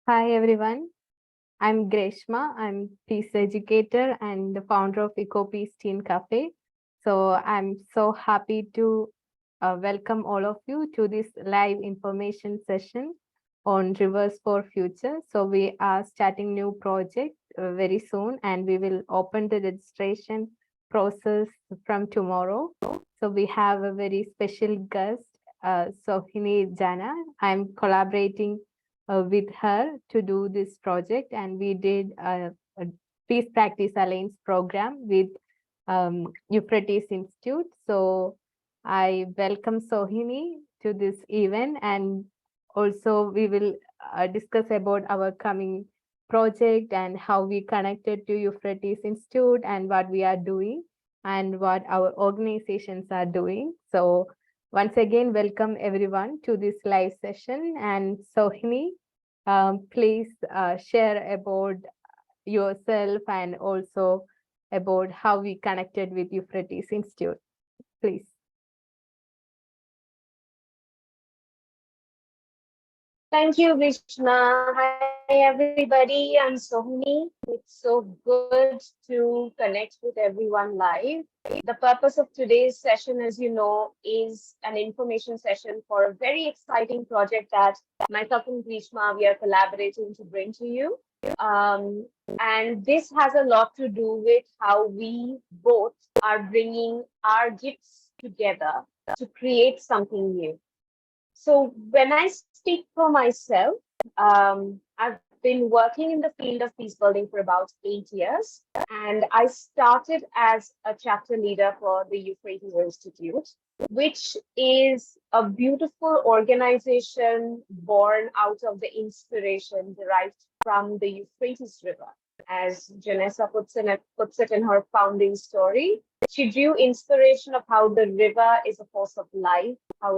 Hi everyone, I'm Greshma. I'm peace educator and the founder of EcoPeace Teen Cafe. So I'm so happy to welcome all of you to this live information session on Rivers for Future. So we are starting new project very soon and we will open the registration process from tomorrow. So we have a very special guest, Sohini Jana. I'm collaborating with her to do this project, and we did a Peace Practice Alliance program with Euphrates Institute. So I welcome Sohini to this event, and also we will discuss about our coming project and how we connected to Euphrates Institute and what we are doing and what our organizations are doing. So once again, welcome everyone to this live session. And Sohini, please share about yourself and also about how we connected with Euphrates Institute, please. Thank you, Vishna. Hi, everybody. I'm Sohini. It's so good to connect with everyone live. The purpose of today's session, as you know, is an information session for a very exciting project that myself and Grishma, we are collaborating to bring to you. And this has a lot to do with how we both are bringing our gifts together to create something new. So when I speak for myself, I've been working in the field of peace building for about 8 years, and I started as a chapter leader for the Euphrates Institute, which is a beautiful organization born out of the inspiration derived from the Euphrates River. As Janessa puts it in her founding story, she drew inspiration of how the river is a force of life, how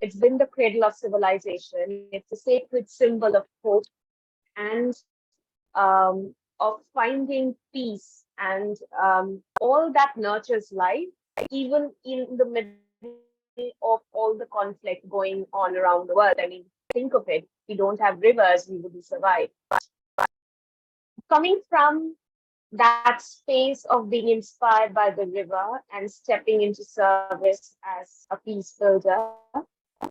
it's been the cradle of civilization. It's a sacred symbol of hope and of finding peace and all that nurtures life, even in the middle of all the conflict going on around the world. I mean, think of it. If we don't have rivers, we wouldn't survive. Coming from that space of being inspired by the river and stepping into service as a peace builder,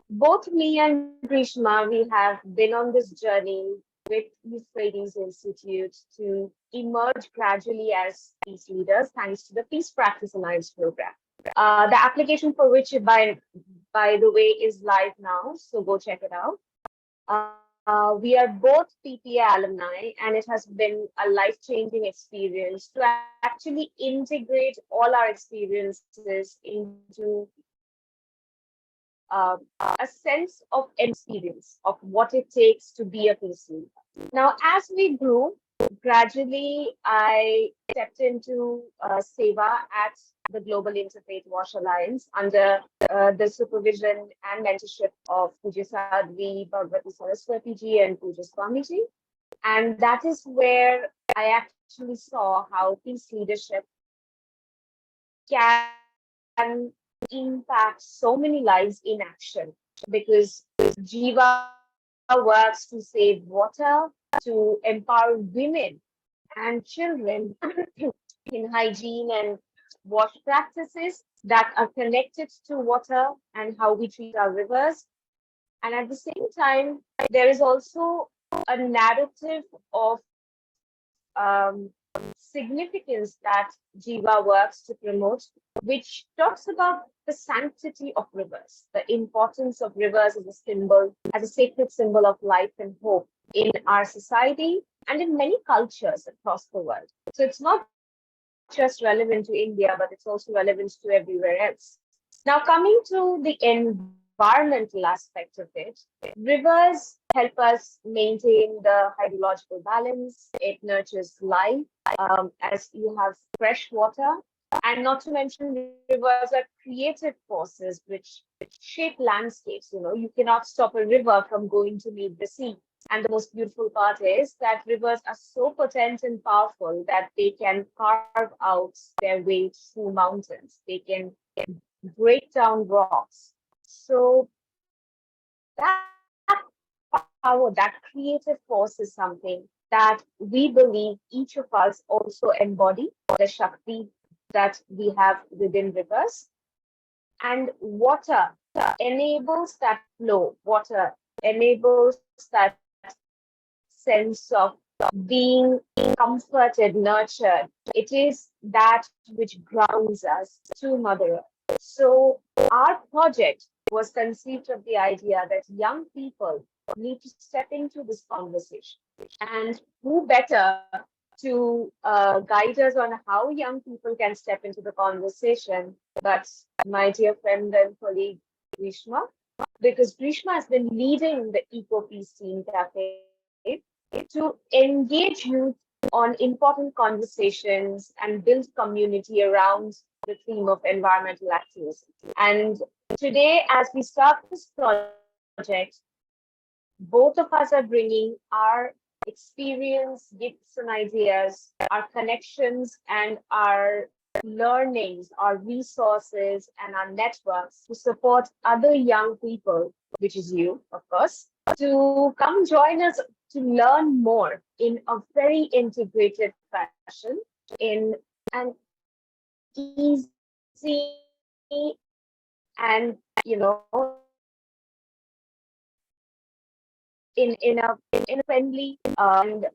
both me and Grishma, we have been on this journey with Euphrates Institute to emerge gradually as peace leaders thanks to the Peace Practice Alliance program. The application for which, by the way, is live now, so go check it out. We are both PPA alumni, and it has been a life-changing experience to actually integrate all our experiences into a sense of experience of what it takes to be a peace leader. Now, as we grew, gradually I stepped into Seva at the Global Interfaith Wash Alliance under the supervision and mentorship of Pujya Sadhvi Bhagavati Saraswati ji and Pujya Swami ji. And that is where I actually saw how peace leadership can impact so many lives in action, because Jiva works to save water, to empower women and children in hygiene and wash practices that are connected to water and how we treat our rivers. And at the same time, there is also a narrative of significance that Jiva works to promote, which talks about the sanctity of rivers, the importance of rivers as a symbol, as a sacred symbol of life and hope in our society and in many cultures across the world. So it's not just relevant to India, but it's also relevant to everywhere else. Now, coming to the environmental aspect of it, rivers help us maintain the hydrological balance. It nurtures life, as you have fresh water. And not to mention, rivers are creative forces which shape landscapes. You know, you cannot stop a river from going to meet the sea. And the most beautiful part is that rivers are so potent and powerful that they can carve out their way through mountains. They can break down rocks. So that part power, that creative force is something that we believe each of us also embody the Shakti that we have within rivers. And water enables that flow, water enables that sense of being comforted, nurtured. It is that which grounds us to Mother Earth. So, our project was conceived of the idea that young people need to step into this conversation. And who better to guide us on how young people can step into the conversation but my dear friend and colleague Grishma, because Grishma has been leading the Eco Peace Teen Cafe to engage youth on important conversations and build community around the theme of environmental activism. And today, as we start this project, both of us are bringing our experience, gifts, and ideas, our connections, and our learnings, our resources, and our networks to support other young people, which is you, of course, to come join us to learn more in a very integrated fashion, in an easy and, in a friendly and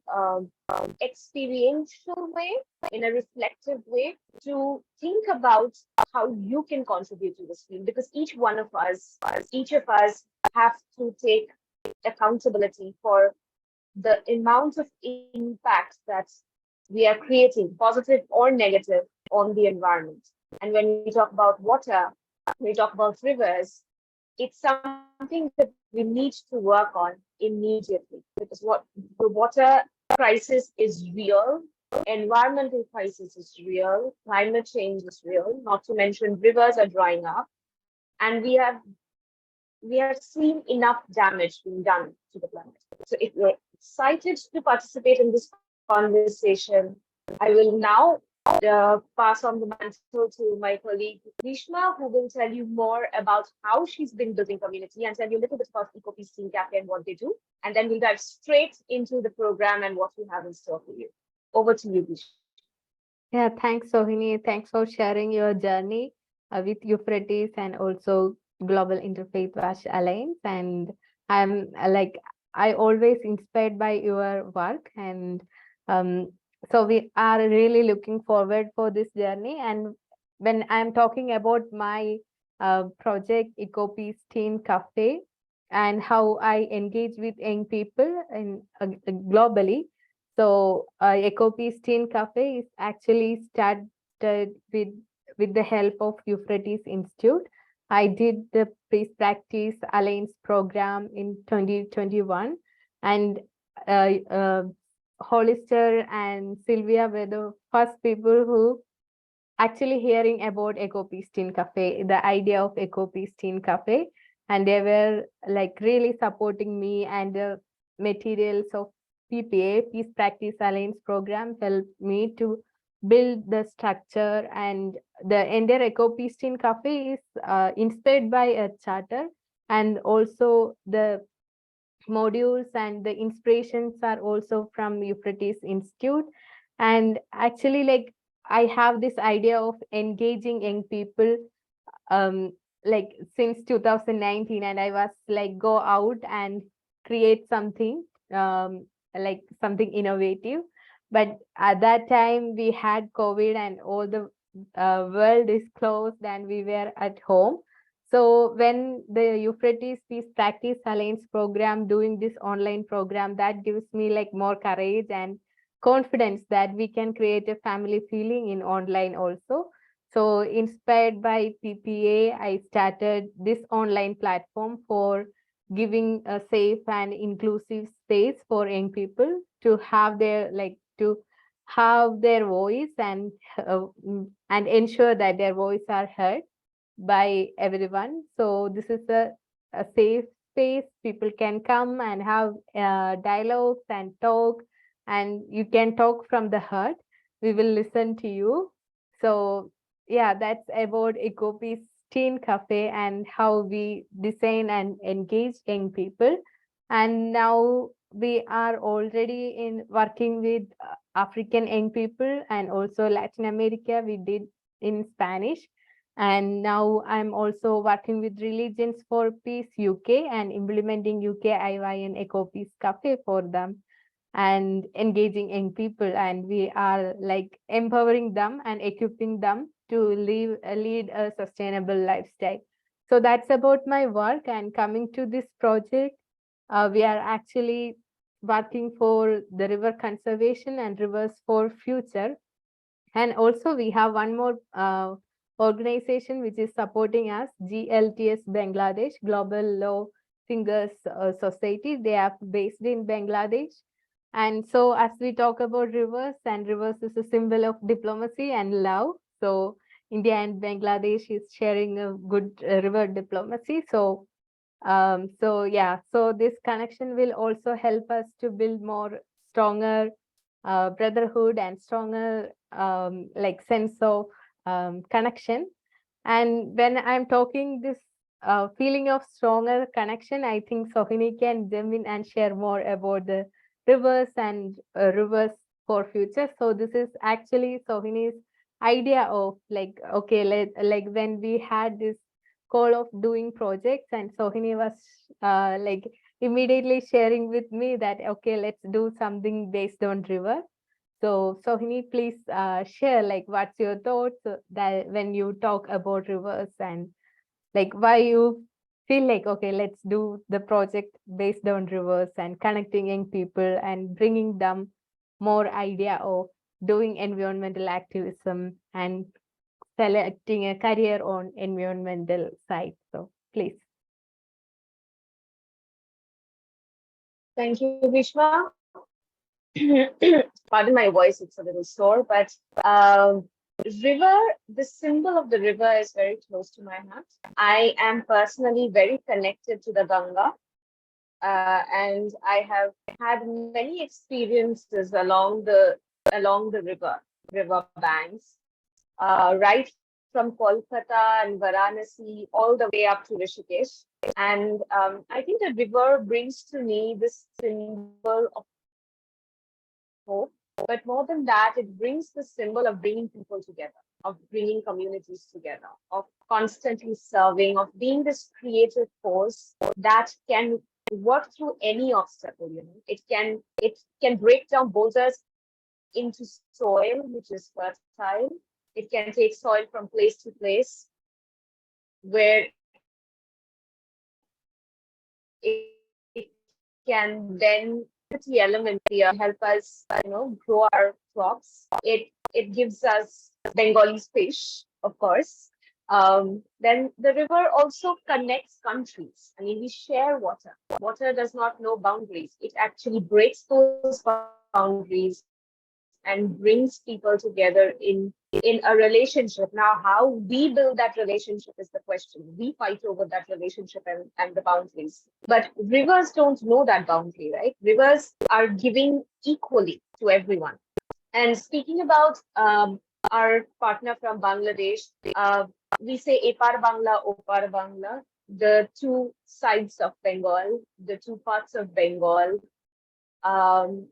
experiential way, in a reflective way, to think about how you can contribute to this field. Because each of us have to take accountability for the amount of impact that we are creating, positive or negative, on the environment. And when we talk about water, when we talk about rivers, it's something that we need to work on immediately, because the water crisis is real, environmental crisis is real, climate change is real, not to mention rivers are drying up, and we have seen enough damage being done to the planet. So if you're excited to participate in this conversation, I will now pass on the mantle to my colleague Grishma, who will tell you more about how she's been building community and tell you a little bit about EcoPeace Teen Cafe and what they do. And then we'll dive straight into the program and what we have in store for you. Over to you, Grishma. Yeah, thanks, Sohini. Thanks for sharing your journey with Euphrates and also Global Interfaith Wash Alliance. And I'm I always inspired by your work. And um, so we are really looking forward for this journey. And when I'm talking about my project, EcoPeace Teen Cafe, and how I engage with young people in globally. So EcoPeace Teen Cafe is actually started with the help of Euphrates Institute. I did the Peace Practice Alliance program in 2021, and Hollister and Sylvia were the first people who actually hearing about EcoPeace Teen Cafe, the idea of EcoPeace Teen Cafe, and they were like really supporting me, and the materials of PPA, Peace Practice Alliance program, helped me to build the structure. And the entire EcoPeace Teen Cafe is inspired by a charter, and also the modules and the inspirations are also from Euphrates Institute. And actually, like, I have this idea of engaging young people um like since 2019, and I was like go out and create something like something innovative. But at that time we had COVID and all the world is closed and we were at home. So when the Euphrates Peace Practice Alliance program doing this online program, that gives me like more courage and confidence that we can create a family feeling in online also. So inspired by PPA, I started this online platform for giving a safe and inclusive space for young people to have their voice, and ensure that their voice are heard by everyone. So this is a safe space. People can come and have dialogues and talk, and you can talk from the heart. We will listen to you. So yeah, that's about EcoPeace Teen Cafe and how we design and engage young people. And now we are already in working with African young people and also Latin America. We did in Spanish. And now I'm also working with Religions for Peace UK and implementing UK IYN Eco Peace Cafe for them and engaging young people. And we are like empowering them and equipping them to lead a sustainable lifestyle. So that's about my work. And coming to this project, we are actually working for the river conservation and rivers for future. And also we have one more organization which is supporting us, GLTS Bangladesh, Global Law Fingers Society. They are based in Bangladesh. And so as we talk about rivers, and rivers is a symbol of diplomacy and love. So India and Bangladesh is sharing a good river diplomacy. So yeah, so this connection will also help us to build more stronger brotherhood and stronger like sense of connection. And when I'm talking this feeling of stronger connection, I think Sohini can jump in and share more about the rivers and rivers for future. So this is actually Sohini's idea of like, okay, like when we had this call of doing projects, and Sohini was like immediately sharing with me that, okay, let's do something based on river. So Sohini, please share like what's your thoughts that when you talk about rivers, and like why you feel like, okay, let's do the project based on rivers and connecting young people and bringing them more idea of doing environmental activism and selecting a career on environmental side. So please. Thank you, Vishma. Pardon my voice, it's a little sore, but river, the symbol of the river is very close to my heart. I am personally very connected to the Ganga, and I have had many experiences along the river banks, right from Kolkata and Varanasi all the way up to Rishikesh. And I think the river brings to me this symbol of hope, but more than that, it brings the symbol of bringing people together, of bringing communities together, of constantly serving, of being this creative force that can work through any obstacle. It can break down boulders into soil which is fertile. It can take soil from place to place where it can then the element here help us, grow our crops. It gives us Bengali fish, of course. Then the river also connects countries. I mean, we share water. Water does not know boundaries. It actually breaks those boundaries and brings people together in a relationship. Now, how we build that relationship is the question. We fight over that relationship and the boundaries. But rivers don't know that boundary, right? Rivers are giving equally to everyone. And speaking about our partner from Bangladesh, we say Epar Bangla, Opar Bangla, the two sides of Bengal, the two parts of Bengal, um,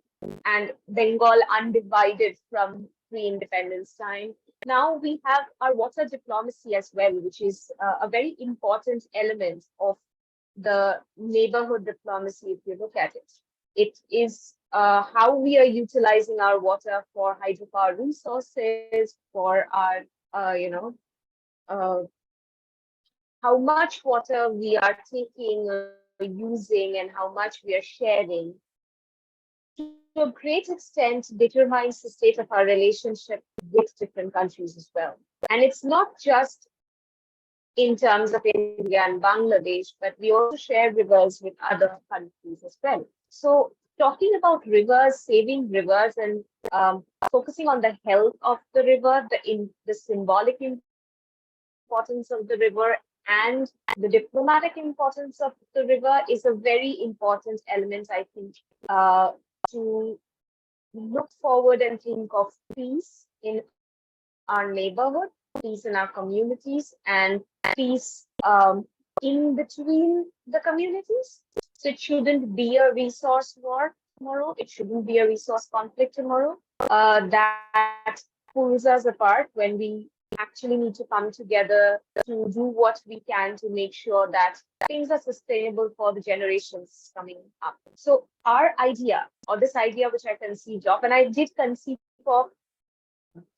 and Bengal undivided from pre-independence time. Now we have our water diplomacy as well, which is a very important element of the neighborhood diplomacy, if you look at it. It is how we are utilizing our water for hydropower resources, for our, uh, how much water we are taking, using, and how much we are sharing to a great extent determines the state of our relationship with different countries as well. And it's not just in terms of India and Bangladesh, but we also share rivers with other countries as well. So talking about rivers, saving rivers, and focusing on the health of the river, the symbolic importance of the river, and the diplomatic importance of the river is a very important element, I think, to look forward and think of peace in our neighborhood, peace in our communities, and peace in between the communities. So it shouldn't be a resource war tomorrow. It shouldn't be a resource conflict tomorrow. That pulls us apart when we actually need to come together to do what we can to make sure that things are sustainable for the generations coming up. So our idea, or this idea which I conceived of, and I did conceive of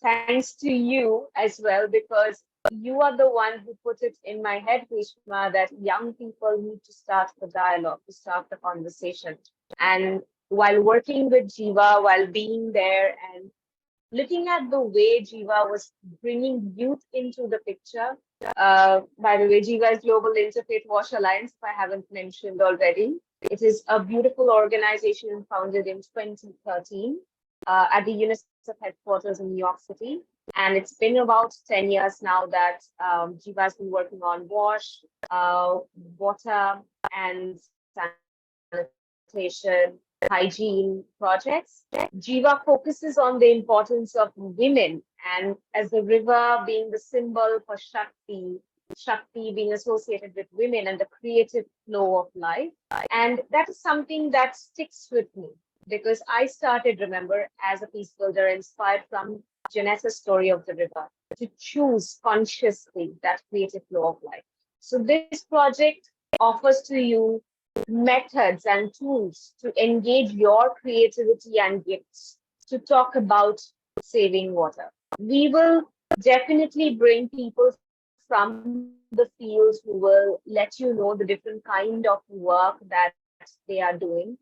thanks to you as well, because you are the one who put it in my head, Grishma, that young people need to start the dialogue, to start the conversation. And while working with Jiva, while being there and looking at the way Jiva was bringing youth into the picture. By the way, Jiva is Global Interfaith Wash Alliance, if I haven't mentioned already. It is a beautiful organization founded in 2013 at the UNICEF headquarters in New York City. And it's been about 10 years now that Jiva has been working on wash, water, and sanitation, hygiene projects. Jiva focuses on the importance of women, and as the river being the symbol for Shakti, Shakti being associated with women and the creative flow of life. And that is something that sticks with me because I started, remember, as a peace builder inspired from Janessa's story of the river to choose consciously that creative flow of life. So this project offers to you methods and tools to engage your creativity and gifts to talk about saving water. We will definitely bring people from the fields who will let you know the different kind of work that they are doing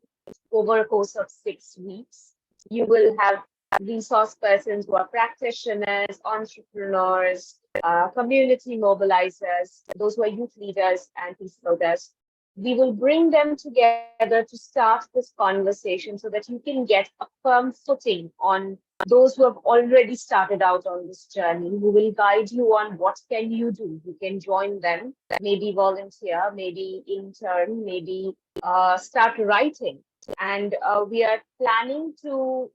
over a course of 6 weeks. You will have resource persons who are practitioners, entrepreneurs, community mobilizers, those who are youth leaders and peace builders. We will bring them together to start this conversation so that you can get a firm footing on those who have already started out on this journey, who will guide you on what can you do. You can join them, maybe volunteer, maybe intern, maybe start writing. And we are planning to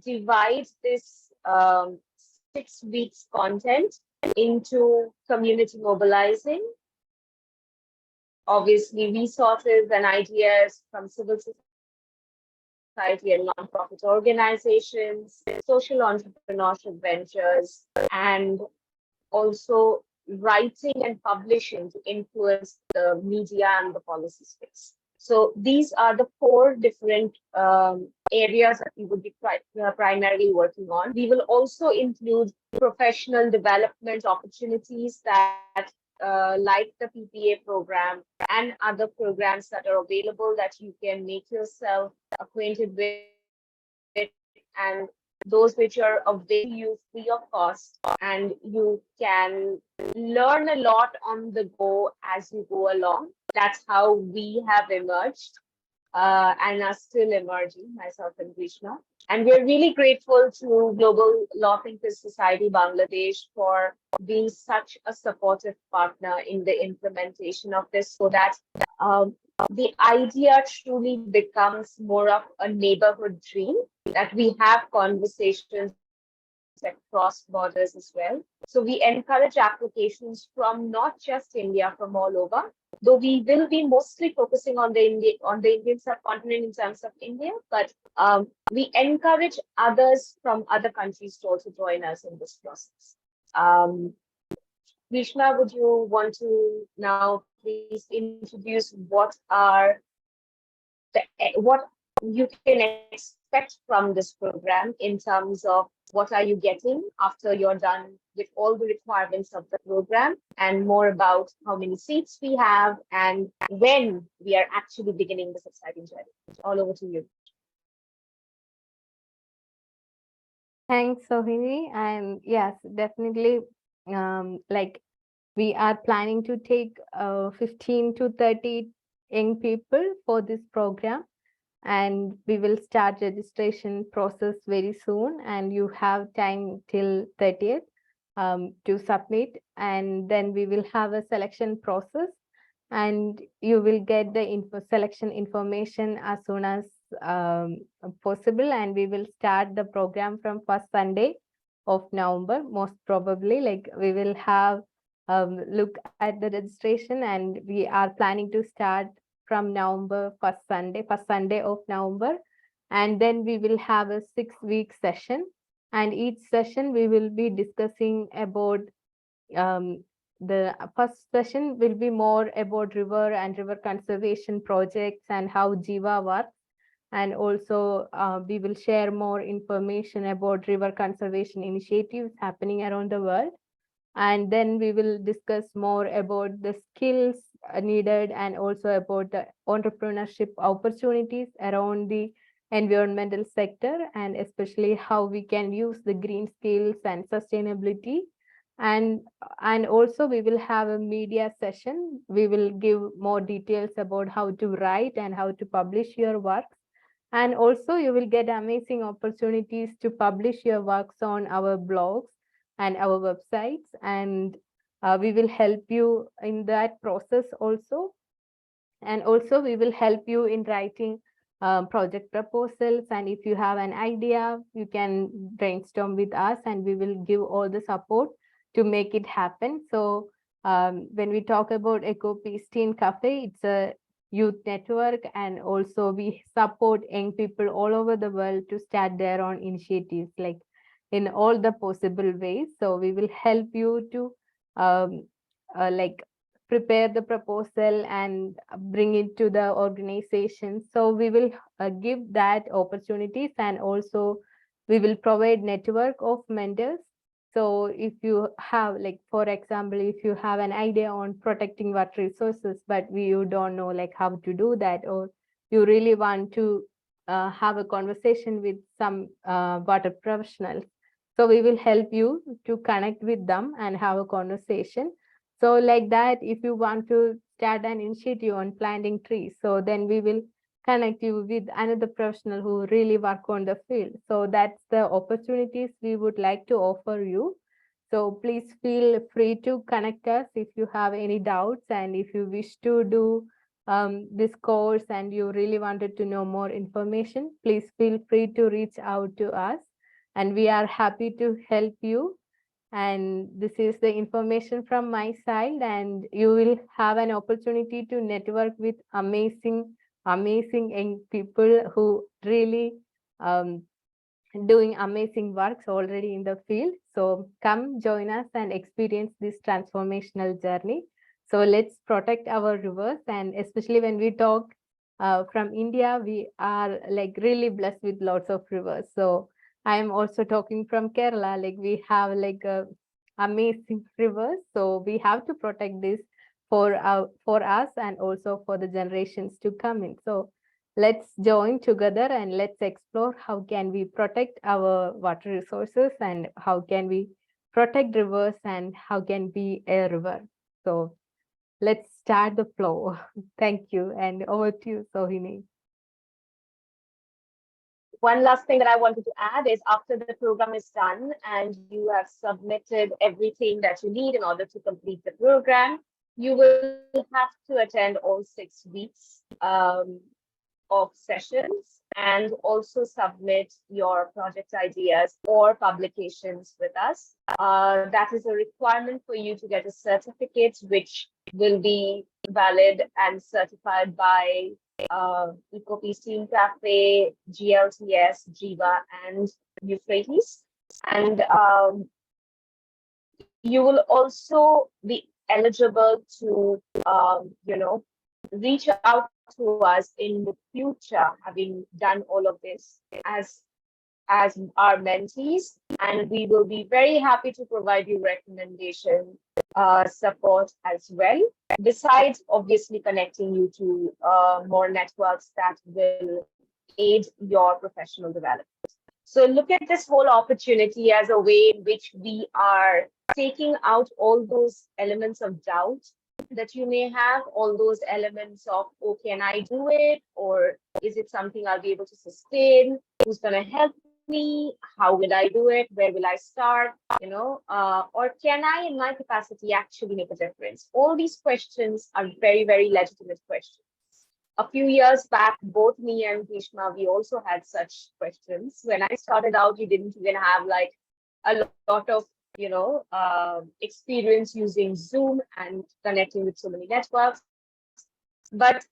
divide this 6 weeks content into community mobilizing, obviously resources and ideas from civil society and nonprofit organizations, social entrepreneurship ventures, and also writing and publishing to influence the media and the policy space. So these are the 4 different areas that we would be primarily working on. We will also include professional development opportunities that like the PPA program and other programs that are available that you can make yourself acquainted with, and those which are available to you free of cost, and you can learn a lot on the go as you go along. That's how we have emerged and are still emerging, myself and Grishma. And we're really grateful to Global Law Thinkers Society Bangladesh for being such a supportive partner in the implementation of this, so that the idea truly becomes more of a neighborhood dream, that we have conversations across borders as well. So we encourage applications from not just India, from all over, though we will be mostly focusing on the Indian subcontinent in terms of India, but we encourage others from other countries to also join us in this process. Grishma, would you want to now please introduce what you can expect from this program in terms of what are you getting after you're done with all the requirements of the program, and more about how many seats we have and when we are actually beginning this exciting journey. All over to you. Thanks, Sohini. And yes, definitely, like we are planning to take 15 to 30 young people for this program, and we will start registration process very soon, and you have time till 30th to submit, and then we will have a selection process, and you will get the selection information as soon as possible, and we will start the program from first Sunday of November, most probably. Like we will have look at the registration, and we are planning to start from November, first Sunday of November. And then we will have a 6-week session. And each session we will be discussing about the first session will be more about river and river conservation projects and how Jiva works. And also we will share more information about river conservation initiatives happening around the world. And then we will discuss more about the skills needed and also about the entrepreneurship opportunities around the environmental sector, and especially how we can use the green skills and sustainability. And also we will have a media session. We will give more details about how to write and how to publish your works. And also you will get amazing opportunities to publish your works on our blogs and our websites. And we will help you in that process also. And also we will help you in writing project proposals. And if you have an idea, you can brainstorm with us and we will give all the support to make it happen. So when we talk about EcoPeace Teen Cafe, it's a youth network, and also we support young people all over the world to start their own initiatives, like in all the possible ways. So we will help you to like prepare the proposal and bring it to the organization. So we will give that opportunities, and also we will provide network of mentors. So if you have, like, for example, if you have an idea on protecting water resources, but you don't know like how to do that, or you really want to have a conversation with some water professionals, so we will help you to connect with them and have a conversation. So like that, if you want to start an initiative on planting trees, so then we will connect you with another professional who really work on the field. So that's the opportunities we would like to offer you. So please feel free to connect us if you have any doubts, and if you wish to do this course and you really wanted to know more information, please feel free to reach out to us, and we are happy to help you. And this is the information from my side, and you will have an opportunity to network with amazing young people who really doing amazing works already in the field. So come join us and experience this transformational journey. So let's protect our rivers, and especially when we talk from India, we are like really blessed with lots of rivers. So I am also talking from Kerala, like we have like amazing rivers. So we have to protect this for us and also for the generations to come in. So let's join together and let's explore how can we protect our water resources, and how can we protect rivers, and how can be a river. So let's start the flow. Thank you, and over to you, Sohini. One last thing that I wanted to add is, after the program is done and you have submitted everything that you need in order to complete the program, you will have to attend all 6 weeks of sessions, and also submit your project ideas or publications with us. That is a requirement for you to get a certificate, which will be valid and certified by EcoPeace Teen Cafe, GLTS, Jiva, and Euphrates. And you will also be eligible to, reach out to us in the future, having done all of this as our mentees, and we will be very happy to provide you recommendation support as well, besides obviously connecting you to more networks that will aid your professional development. So look at this whole opportunity as a way in which we are taking out all those elements of doubt that you may have, all those elements of, oh, can I do it? Or is it something I'll be able to sustain? Who's going to help me? How will I do it? Where will I start? Or can I, in my capacity, actually make a difference? All these questions are very, very legitimate questions. A few years back, both me and Bhishma, we also had such questions. When I started out, we didn't even have like a lot of experience using Zoom and connecting with so many networks. But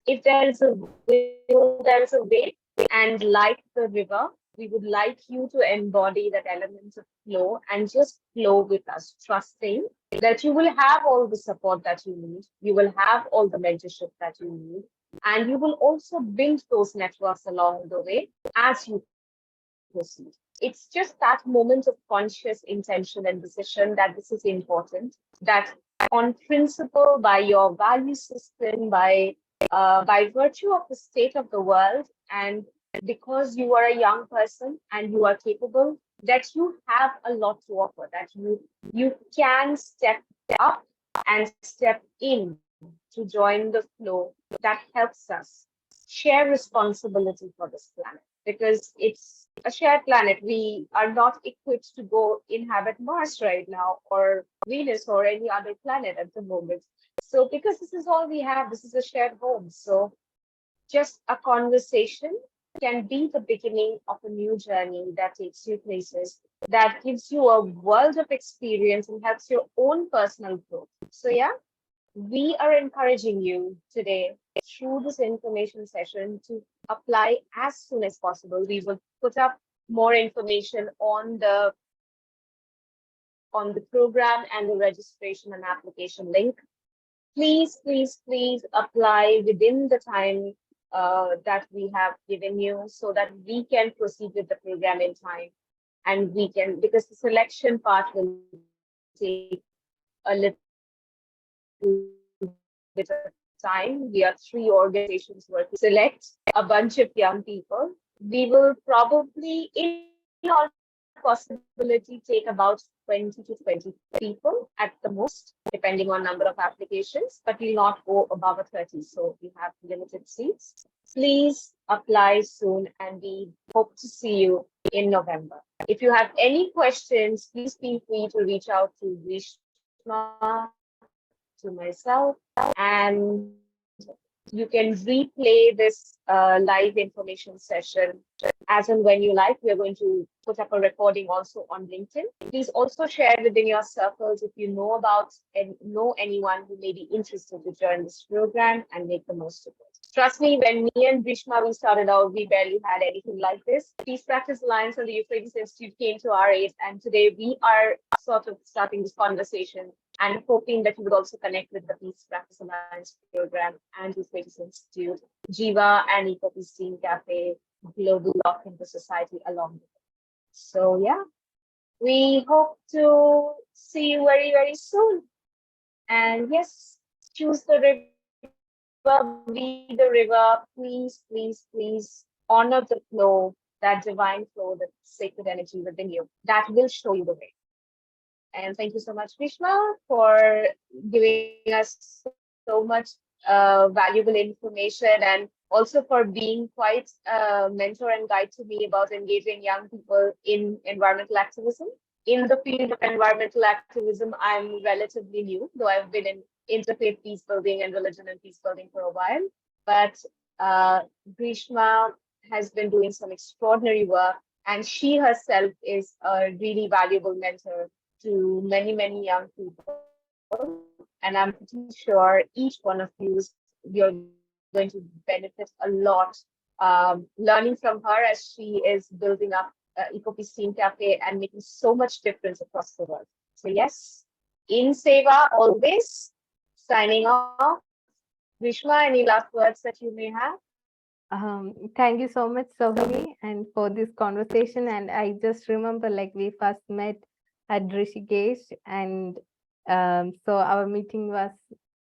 If there is a will, there is a way. And like the river, we would like you to embody that element of flow and just flow with us, trusting that you will have all the support that you need, you will have all the mentorship that you need, and you will also build those networks along the way as you proceed. It's just that moment of conscious intention and decision that this is important, that on principle, by your value system, by virtue of the state of the world, and because you are a young person and you are capable, that you have a lot to offer, that you can step up and step in to join the flow that helps us share responsibility for this planet, because it's a shared planet. We are not equipped to go inhabit Mars right now, or Venus, or any other planet at the moment. So because this is all we have, this is a shared home. So just a conversation can be the beginning of a new journey that takes you places, that gives you a world of experience and helps your own personal growth. So yeah, we are encouraging you today through this information session to apply as soon as possible. We will put up more information on the program and the registration and application link. Please, please, please apply within the time that we have given you, so that we can proceed with the program in time. And we can, because the selection part will take a little bit of time. We are 3 organizations working to select a bunch of young people. We will probably, in all possibility, take about 20 to 20 people at the most, depending on number of applications, but we'll not go above a 30. So we have limited seats. Please apply soon, and we hope to see you in November. If you have any questions, please feel free to reach out to Grishma, to myself, and you can replay this live information session as and when you like. We are going to put up a recording also on LinkedIn. Please also share within your circles if you know about and know anyone who may be interested to join this program and make the most of it. Trust me, when me and Grishma, we started out, we barely had anything like this. Peace Practice Alliance and the Euphrates Institute came to our aid, and today we are sort of starting this conversation and hoping that you would also connect with the Peace Practice Alliance program and Euphrates Institute, Jiva and EcoPeace Teen Cafe, Global Lock into Society along with it. So yeah, we hope to see you very, very soon. And yes, choose the river, be the river. Please, please, please honor the flow, that divine flow, that sacred energy within you. That will show you the way. And thank you so much, Grishma, for giving us so much valuable information, and also for being quite a mentor and guide to me about engaging young people in environmental activism. In the field of environmental activism, I'm relatively new, though I've been in interfaith peace building and religion and peace building for a while. But Grishma has been doing some extraordinary work, and she herself is a really valuable mentor to many, many young people. And I'm pretty sure each one of you're going to benefit a lot learning from her, as she is building up EcoPeace Teen Cafe and making so much difference across the world. So yes, in Seva always. Signing off. Grishma, any last words that you may have? Thank you so much, Sohini, and for this conversation. And I just remember, like, we first met at Rishikesh, and so our meeting was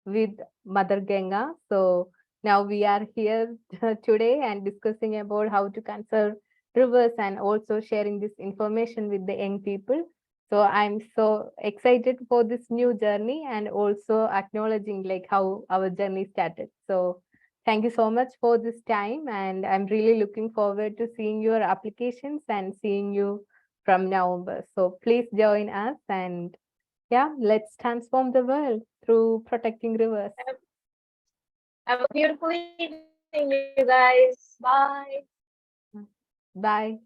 with Mother Ganga. So now we are here today and discussing about how to conserve rivers and also sharing this information with the young people. So I'm so excited for this new journey, and also acknowledging like how our journey started. So thank you so much for this time, and I'm really looking forward to seeing your applications and seeing you from November. So please join us, and yeah, let's transform the world through protecting rivers. Have a beautiful evening, you guys. Bye. Bye.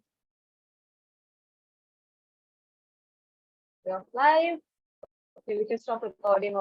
We're live. Okay, we can stop recording.